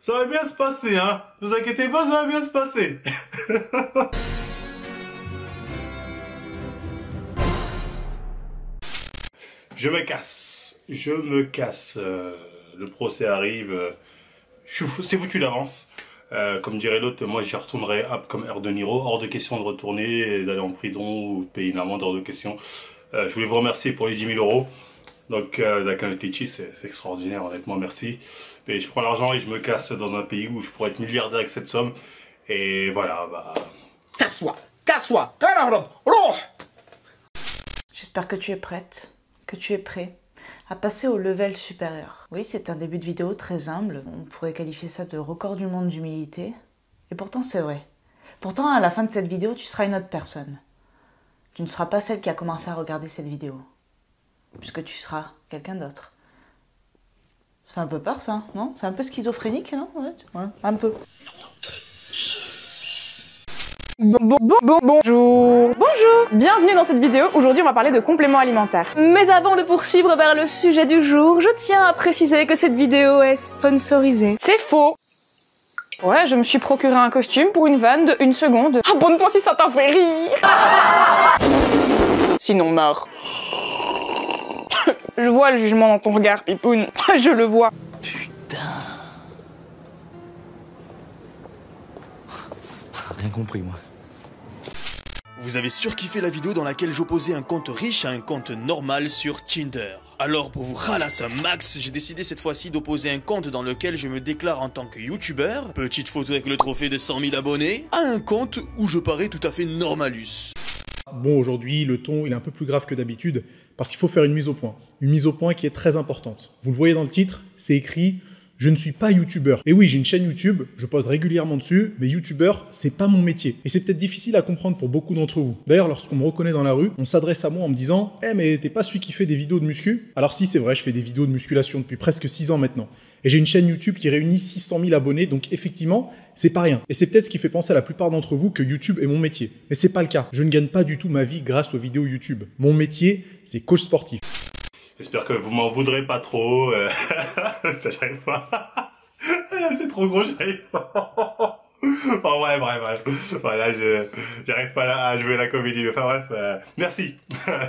Ça va bien se passer, hein. Ne vous inquiétez pas, ça va bien se passer. Je me casse. Je me casse. Le procès arrive. C'est foutu d'avance. Comme dirait l'autre, moi j'y retournerai up comme R de Niro. Hors de question de retourner et d'aller en prison ou de payer une amende, hors de question. Je voulais vous remercier pour les 10 000 euros. Donc la Litchi, c'est extraordinaire, honnêtement, merci. Mais je prends l'argent et je me casse dans un pays où je pourrais être milliardaire avec cette somme. Et voilà, bah... Casse-toi, casse-toi. J'espère que tu es prête, que tu es prêt à passer au level supérieur. Oui, c'est un début de vidéo très humble. On pourrait qualifier ça de record du monde d'humilité. Et pourtant, c'est vrai. Pourtant, à la fin de cette vidéo, tu seras une autre personne. Tu ne seras pas celle qui a commencé à regarder cette vidéo. Puisque tu seras quelqu'un d'autre. C'est un peu peur, ça, non? C'est un peu schizophrénique, non? Ouais, un peu. Bonjour. Bienvenue dans cette vidéo. Aujourd'hui, on va parler de compléments alimentaires. Mais avant de poursuivre vers le sujet du jour, je tiens à préciser que cette vidéo est sponsorisée. C'est faux. Ouais, je me suis procuré un costume pour une vanne de 1 seconde. Abonne-toi si ça t'a fait rire. Sinon, mort. Je vois le jugement dans ton regard, Pipoun. Je le vois. Putain. Rien compris, moi. Vous avez surkiffé la vidéo dans laquelle j'opposais un compte riche à un compte normal sur Tinder. Alors pour vous ralasser un max, j'ai décidé cette fois-ci d'opposer un compte dans lequel je me déclare en tant que youtubeur, petite photo avec le trophée de 100 000 abonnés, à un compte où je parais tout à fait normalus. Bon, aujourd'hui, le ton il est un peu plus grave que d'habitude parce qu'il faut faire une mise au point. Une mise au point qui est très importante. Vous le voyez dans le titre, c'est écrit « Je ne suis pas youtubeur ». Et oui, j'ai une chaîne YouTube, je pose régulièrement dessus, mais youtubeur, c'est pas mon métier. Et c'est peut-être difficile à comprendre pour beaucoup d'entre vous. D'ailleurs, lorsqu'on me reconnaît dans la rue, on s'adresse à moi en me disant « Eh, mais t'es pas celui qui fait des vidéos de muscu ?» Alors si, c'est vrai, je fais des vidéos de musculation depuis presque 6 ans maintenant. Et j'ai une chaîne YouTube qui réunit 600 000 abonnés, donc effectivement, c'est pas rien. Et c'est peut-être ce qui fait penser à la plupart d'entre vous que YouTube est mon métier. Mais c'est pas le cas. Je ne gagne pas du tout ma vie grâce aux vidéos YouTube. Mon métier, c'est coach sportif. J'espère que vous m'en voudrez pas trop. J'arrive pas. C'est trop gros, j'arrive pas. Oh ouais, bref. Voilà, j'arrive pas à jouer la comédie. Enfin bref, merci.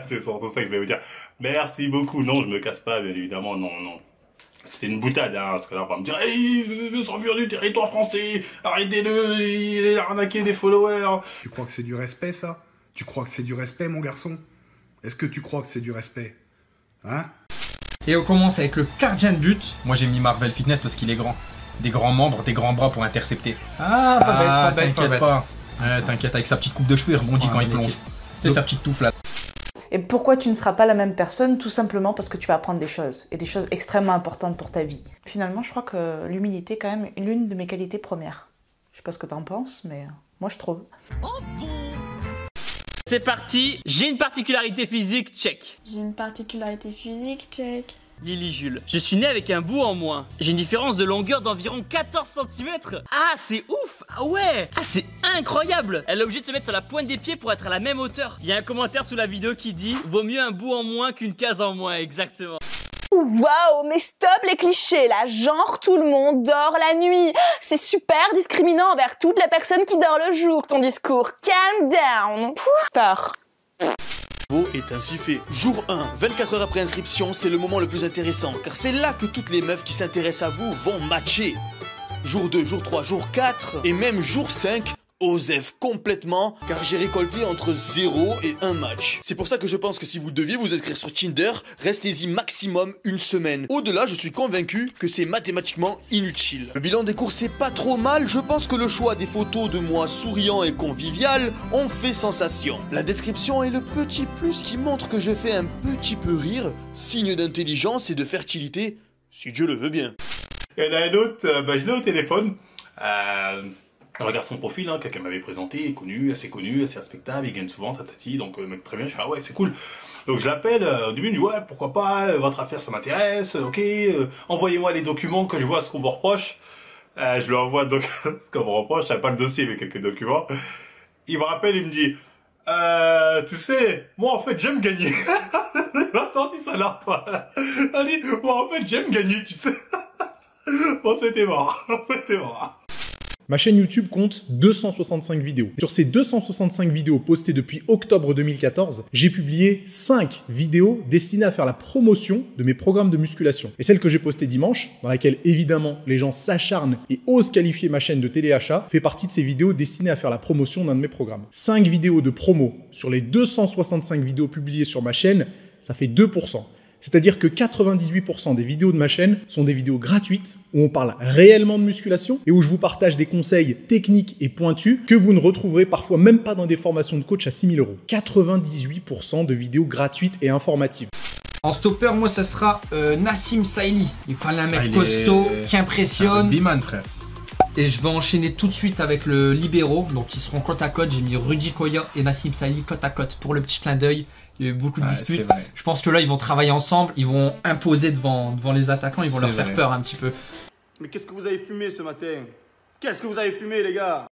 C'est surtout ça que je vais vous dire. Merci beaucoup. Non, je me casse pas, bien évidemment, non. C'était une boutade, hein, parce que là, on va me dire, hey, il veut s'enfuir du territoire français, arrêtez-le, il a arnaqué des followers. Tu crois que c'est du respect, ça? Tu crois que c'est du respect, mon garçon? Est-ce que tu crois que c'est du respect? Hein? Et on commence avec le gardien de but. Moi, j'ai mis Marvel Fitness parce qu'il est grand. Des grands membres, des grands bras pour intercepter. Ah, pas bête, t'inquiète pas. Ouais, t'inquiète, avec sa petite coupe de cheveux, il rebondit quand il plonge. C'est sa petite touffe là. Et pourquoi tu ne seras pas la même personne? Tout simplement parce que tu vas apprendre des choses, et des choses extrêmement importantes pour ta vie. Finalement, je crois que l'humilité est quand même l'une de mes qualités premières. Je sais pas ce que t'en penses, mais moi je trouve. C'est parti, j'ai une particularité physique, check. J'ai une particularité physique, check. Lily Jules. Je suis né avec un bout en moins. J'ai une différence de longueur d'environ 14 cm. Ah, c'est ouf. Ah ouais. Ah, c'est incroyable. Elle est obligée de se mettre sur la pointe des pieds pour être à la même hauteur. Il y a un commentaire sous la vidéo qui dit « Vaut mieux un bout en moins qu'une case en moins », exactement. Waouh, mais stop les clichés là, genre tout le monde dort la nuit. C'est super discriminant envers toutes les personnes qui dorment le jour, ton discours. Calm down. Peur. Est ainsi fait. Jour 1, 24 heures après inscription, c'est le moment le plus intéressant, car c'est là que toutes les meufs qui s'intéressent à vous vont matcher. Jour 2, jour 3, jour 4, et même jour 5, osef complètement, car j'ai récolté entre 0 et 1 match. C'est pour ça que je pense que si vous deviez vous inscrire sur Tinder, restez-y maximum 1 semaine. Au-delà, je suis convaincu que c'est mathématiquement inutile. Le bilan des cours c'est pas trop mal, je pense que le choix des photos de moi souriant et convivial ont fait sensation. La description est le petit plus qui montre que je fais un petit peu rire, signe d'intelligence et de fertilité, si Dieu le veut bien. Il y en a un autre, je l'ai au téléphone. On regarde son profil, hein, quelqu'un m'avait présenté, assez connu, assez respectable, il gagne souvent, tatati, donc le mec très bien, je fais ah ouais c'est cool. Donc je l'appelle, au début il me dit ouais pourquoi pas, votre affaire ça m'intéresse, ok, envoyez-moi les documents que je vois ce qu'on vous reproche. Je lui envoie donc ce qu'on me reproche, je savais pas le dossier mais quelques documents. Il me rappelle, il me dit tu sais, moi en fait j'aime gagner. Il m'a sorti ça là. Il dit moi en fait j'aime gagner, tu sais. Bon, c'était mort. C'était mort. Ma chaîne YouTube compte 265 vidéos. Sur ces 265 vidéos postées depuis octobre 2014, j'ai publié 5 vidéos destinées à faire la promotion de mes programmes de musculation. Et celle que j'ai postée dimanche, dans laquelle évidemment les gens s'acharnent et osent qualifier ma chaîne de téléachat, fait partie de ces vidéos destinées à faire la promotion d'un de mes programmes. 5 vidéos de promo sur les 265 vidéos publiées sur ma chaîne, ça fait 2%. C'est-à-dire que 98% des vidéos de ma chaîne sont des vidéos gratuites où on parle réellement de musculation et où je vous partage des conseils techniques et pointus que vous ne retrouverez parfois même pas dans des formations de coach à 6 000 €. 98% de vidéos gratuites et informatives. En stopper, moi, ça sera Nassim Saïli. Il fallait un mec costaud qui impressionne. Biman, frère. Et je vais enchaîner tout de suite avec le libéraux. Donc, ils seront côte à côte. J'ai mis Rudy Koya et Nassim Saïli côte à côte pour le petit clin d'œil. Il y a eu beaucoup de disputes. Je pense que là, ils vont travailler ensemble. Ils vont imposer devant les attaquants. Ils vont leur faire peur un petit peu. Mais qu'est-ce que vous avez fumé ce matin? Qu'est-ce que vous avez fumé, les gars?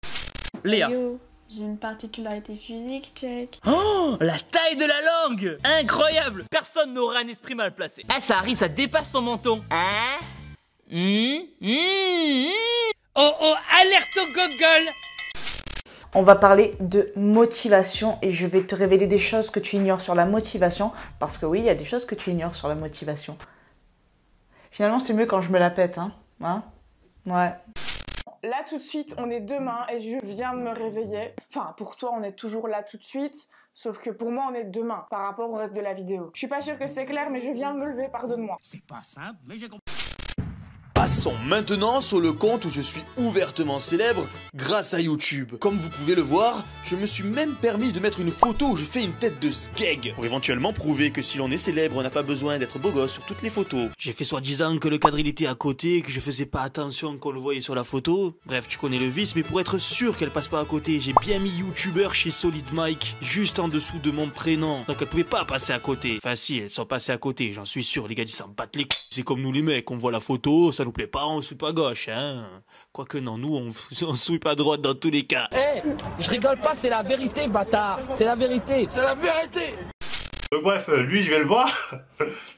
Léa. Yo, j'ai une particularité physique, check. Oh, la taille de la langue! Incroyable! Personne n'aura un esprit mal placé. Eh, ça arrive, ça dépasse son menton. Hein? Oh oh, alerte au Google! On va parler de motivation et je vais te révéler des choses que tu ignores sur la motivation. Parce que oui, il y a des choses que tu ignores sur la motivation. Finalement, c'est mieux quand je me la pète, hein? Ouais. Là tout de suite, on est demain et je viens de me réveiller. Enfin, pour toi, on est toujours là tout de suite. Sauf que pour moi, on est demain par rapport au reste de la vidéo. Je suis pas sûre que c'est clair, mais je viens de me lever, pardonne-moi. C'est pas simple, mais j'ai compris. Passons maintenant sur le compte où je suis ouvertement célèbre grâce à YouTube. Comme vous pouvez le voir, je me suis même permis de mettre une photo où je fais une tête de sgeg pour éventuellement prouver que si l'on est célèbre, on n'a pas besoin d'être beau gosse sur toutes les photos. J'ai fait soi-disant que le cadre il était à côté, que je faisais pas attention qu'on le voyait sur la photo. Bref, tu connais le vice, mais pour être sûr qu'elle passe pas à côté, j'ai bien mis YouTuber chez Solid Mike juste en dessous de mon prénom. Donc elle pouvait pas passer à côté. Enfin si, elles sont passées à côté, j'en suis sûr. Les gars, ils s'en battent les couilles. C'est comme nous les mecs, on voit la photo, ça nous plaît pas, on souille pas gauche, hein. Quoique non, nous on souille pas droite dans tous les cas. Eh, je rigole pas, c'est la vérité, bâtard. C'est la vérité. C'est la vérité. Donc bref, lui je vais le voir,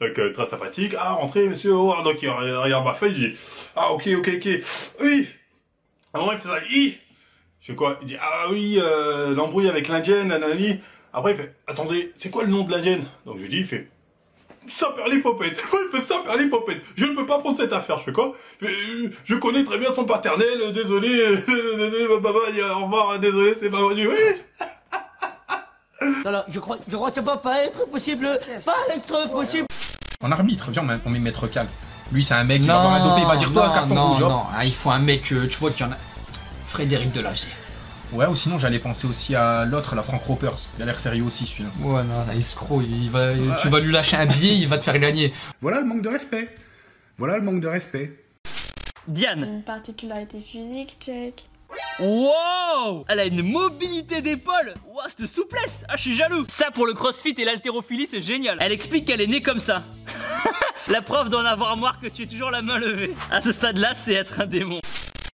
donc très sympathique, ah rentrez monsieur, donc il regarde ma feuille, il dit, ah ok, oui, à un moment il fait ça, je fais quoi, il dit, ah oui, l'embrouille avec l'indienne, nanani, après il fait, attendez, c'est quoi le nom de l'indienne? Donc je dis, il fait, Saint-Perlipopette, il fait Saint-Perlipopette, je ne peux pas prendre cette affaire, je fais quoi? Je connais très bien son paternel, désolé, au revoir, désolé, c'est pas venu, oui. Non, je crois que ça va pas être possible. Pas être possible. En arbitre, viens, on met Maître Cal. Lui, c'est un mec qui va avoir un dopé, il va dire toi, carton rouge. Non, il faut un mec, tu vois qu'il y en a. Frédéric Delavier. Ouais, ou sinon, j'allais penser aussi à l'autre, la Frank Ropers. Il a l'air sérieux aussi, celui-là. Ouais, non, escroc, tu vas lui lâcher un billet, il va te faire gagner. Voilà le manque de respect. Voilà le manque de respect. Diane. Une particularité physique, check. Wow! Elle a une mobilité d'épaule. Wow, cette souplesse. Ah, je suis jaloux. Ça, pour le crossfit et l'haltérophilie, c'est génial. Elle explique qu'elle est née comme ça. La preuve d'en avoir marre que tu es toujours la main levée. À ce stade-là, c'est être un démon.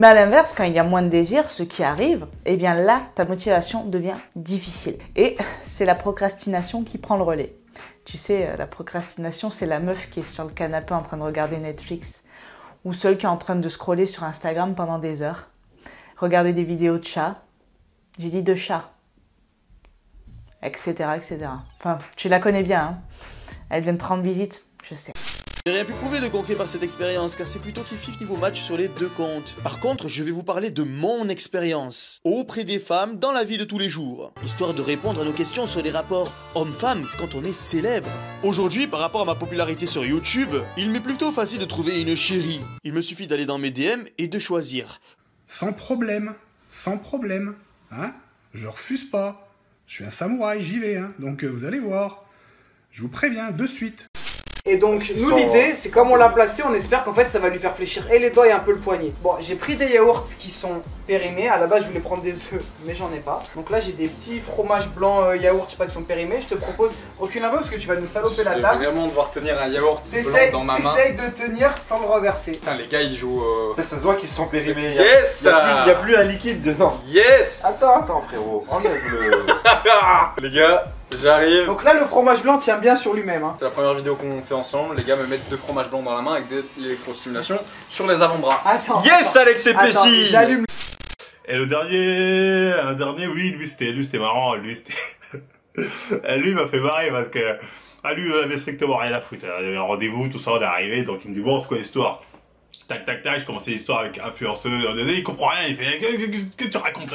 Mais à l'inverse, quand il y a moins de désir, ce qui arrive, eh bien là, ta motivation devient difficile. Et c'est la procrastination qui prend le relais. Tu sais, la procrastination, c'est la meuf qui est sur le canapé en train de regarder Netflix. Ou celle qui est en train de scroller sur Instagram pendant des heures. Regarder des vidéos de chats. J'ai dit de chats. Etc. Enfin, tu la connais bien, hein. Elle vient de te rendre visite, je sais. J'ai rien pu prouver de concret par cette expérience, car c'est plutôt kiff-kiff niveau match sur les deux comptes. Par contre, je vais vous parler de mon expérience auprès des femmes dans la vie de tous les jours, histoire de répondre à nos questions sur les rapports hommes-femmes quand on est célèbre. Aujourd'hui, par rapport à ma popularité sur YouTube, il m'est plutôt facile de trouver une chérie. Il me suffit d'aller dans mes DM et de choisir. Sans problème, hein. Je refuse pas. Je suis un samouraï, j'y vais, hein. Donc vous allez voir. Je vous préviens de suite. Et donc nous l'idée c'est comme on l'a placé, on espère qu'en fait ça va lui faire fléchir et les doigts et un peu le poignet. Bon, j'ai pris des yaourts qui sont périmés, à la base je voulais prendre des œufs mais j'en ai pas. Donc là j'ai des petits fromages blancs yaourts, je sais pas, qui sont périmés. Je te propose, recule un peu parce que tu vas nous saloper la table. Je vais vraiment devoir tenir un yaourt blanc dans ma main. Essaye de tenir sans le renverser. Putain, les gars ils jouent Ça se voit qu'ils se sont périmés. Yes. Il y a plus un liquide dedans. Yes. Attends frérot, enlève le... Les gars, J'arrive. Donc là, le fromage blanc tient bien sur lui-même. Hein. C'est la première vidéo qu'on fait ensemble. Les gars me mettent 2 fromages blancs dans la main avec de l'électrostimulation sur les avant-bras. Attends. Yes, attends. Alex et Pessi. J'allume. Et le dernier, oui, lui c'était marrant, lui m'a fait marrer parce que, lui il avait strictement rien à foutre. Il y avait un rendez-vous, tout ça, on est arrivé, donc il me dit bon, c'est quoi l'histoire? Tac, tac, tac, je commençais l'histoire avec influenceuse, il comprend rien, il fait, qu'est-ce que tu racontes?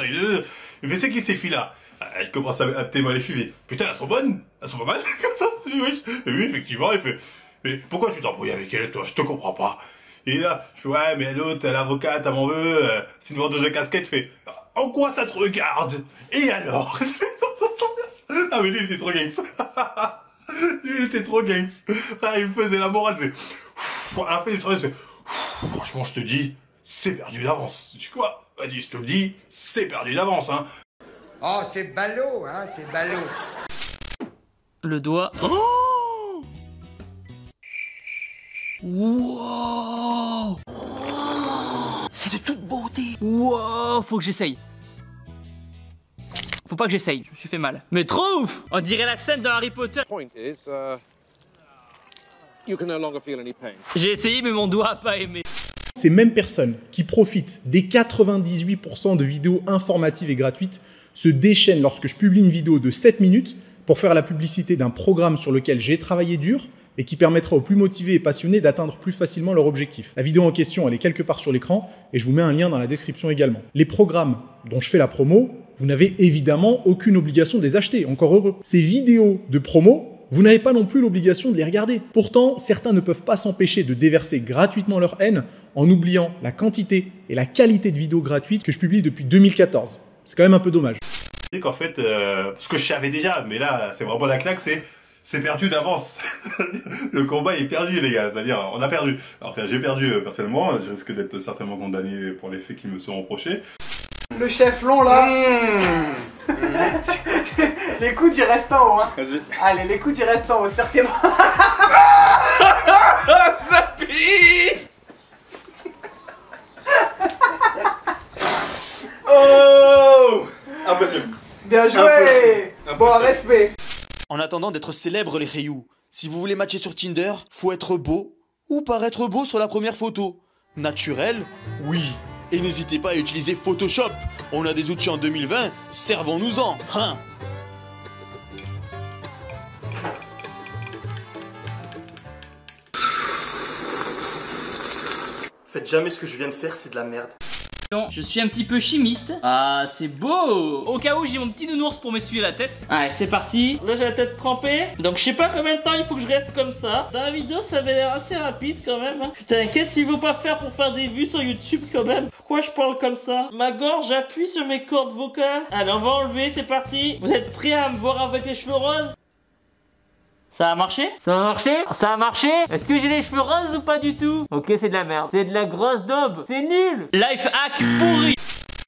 Il fait, c'est qui ces filles-là? Je commence à témoigner les filles, putain, elles sont bonnes, elles sont pas mal, comme ça, oui. Et lui, effectivement, il fait, mais pourquoi tu t'embrouilles avec elle, toi? Je te comprends pas. Et là, je fais, ouais, mais l'autre, l'avocate, elle m'en veut, c'est une vendeuse de casquette, je fais, en quoi ça te regarde? Et alors? Ah, mais lui, il était trop gangs. Lui, il était trop gangs. Ah, il me faisait la morale, c'est, à la fin, il se fait, franchement, je te dis, c'est perdu d'avance. Je dis quoi? Vas-y, je te le dis, c'est perdu d'avance, hein. Oh, c'est ballot, hein, c'est ballot. Le doigt. Oh! Wow! C'est de toute beauté. Wow! Faut que j'essaye. Faut pas que j'essaye, je me suis fait mal. Mais trop ouf! On dirait la scène dans Harry Potter. J'ai essayé, mais mon doigt a pas aimé. Ces mêmes personnes qui profitent des 98% de vidéos informatives et gratuites se déchaînent lorsque je publie une vidéo de 7 minutes pour faire la publicité d'un programme sur lequel j'ai travaillé dur et qui permettra aux plus motivés et passionnés d'atteindre plus facilement leur objectif. La vidéo en question, elle est quelque part sur l'écran et je vous mets un lien dans la description également. Les programmes dont je fais la promo, vous n'avez évidemment aucune obligation de les acheter, encore heureux. Ces vidéos de promo, vous n'avez pas non plus l'obligation de les regarder. Pourtant, certains ne peuvent pas s'empêcher de déverser gratuitement leur haine en oubliant la quantité et la qualité de vidéos gratuites que je publie depuis 2014. C'est quand même un peu dommage. C'est qu'en fait, ce que je savais déjà, mais là, c'est vraiment la claque, c'est perdu d'avance. Le combat est perdu, les gars. C'est-à-dire, on a perdu. Alors, j'ai perdu personnellement. Je risque d'être certainement condamné pour les faits qui me sont reprochés. Le chef long là. Les coudes ils restent en haut. Hein. Allez, les coudes ils restent en haut. Certainement. Ça pique. Oh! Impossible. Bien joué. Bon, respect. En attendant d'être célèbre les Rayou, si vous voulez matcher sur Tinder, faut être beau ou paraître beau sur la première photo. Naturel? Oui. Et n'hésitez pas à utiliser Photoshop. On a des outils en 2020, servons-nous-en, hein. Faites jamais ce que je viens de faire, c'est de la merde. Je suis un petit peu chimiste. Ah, c'est beau. Au cas où j'ai mon petit nounours pour m'essuyer la tête. Allez, c'est parti. Là, j'ai la tête trempée. Donc, je sais pas combien de temps il faut que je reste comme ça. Dans la vidéo, ça avait l'air assez rapide quand même. Hein. Putain, qu'est-ce qu'il faut pas faire pour faire des vues sur YouTube quand même? Pourquoi je parle comme ça? Ma gorge appuie sur mes cordes vocales. Allez, on va enlever, c'est parti. Vous êtes prêts à me voir avec les cheveux roses? Ça a marché? Ça a marché? Ça a marché? Est-ce que j'ai les cheveux roses ou pas du tout? Ok, c'est de la merde. C'est de la grosse daube. C'est nul. Life hack pourri.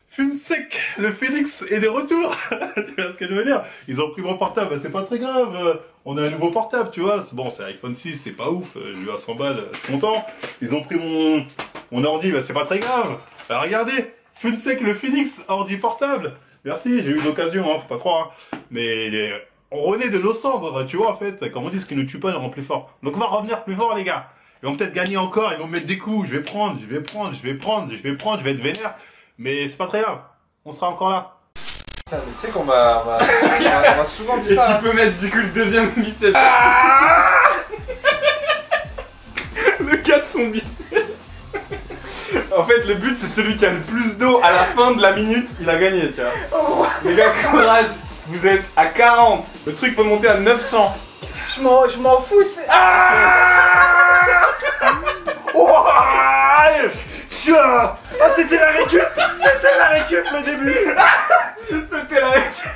Funsec, le Phoenix est de retour. Tu vois ce que je veux dire? Ils ont pris mon portable, c'est pas très grave. On a un nouveau portable, tu vois. Bon, c'est iPhone 6, c'est pas ouf. Je lui ai à 100 balles, je suis content. Ils ont pris mon ordi, c'est pas très grave. Alors, regardez, Funsec, le Phoenix, ordi portable. Merci, j'ai eu l'occasion, hein, faut pas croire. Hein. Mais on renaît de nos cendres, tu vois, en fait. Comme on dit, ce qui ne tue pas nous rend plus fort. Donc on va revenir plus fort, les gars. Ils vont peut-être gagner encore, ils vont me mettre des coups. Je vais prendre, je vais être vénère. Mais c'est pas très grave. On sera encore là. Tu sais qu'on va souvent dire ça. Et tu peux mettre du coup le deuxième biceps. Le 4 son biceps. En fait, le but, c'est celui qui a le plus d'eau à la fin de la minute, il a gagné, tu vois. Les gars, courage. Vous êtes à 40. Le truc peut monter à 900. Je m'en fous. Ah, c'était la récup. C'était la récup le début. C'était la récup.